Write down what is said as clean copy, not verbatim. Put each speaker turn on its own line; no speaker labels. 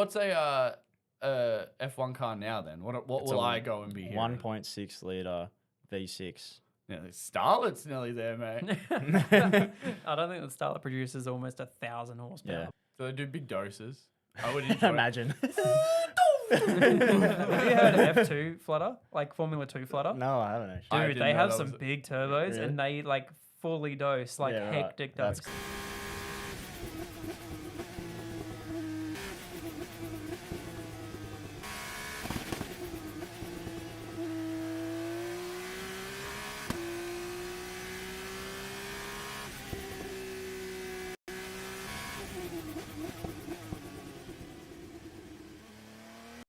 What's a F1 car now then? What will I go and be here?
1.6 litre V6.
Yeah, Starlet's nearly there, mate.
I don't think the Starlet produces almost 1,000 horsepower.
Yeah.
So they do big doses. I would enjoy
Imagine.
Have you heard of F2 Flutter? Like Formula 2 Flutter?
No, I haven't actually.
I
Dude,
didn't
they
know
have
that
some
was
big turbos
Really?
and they like fully dose, like
Yeah, right.
hectic dose.
That's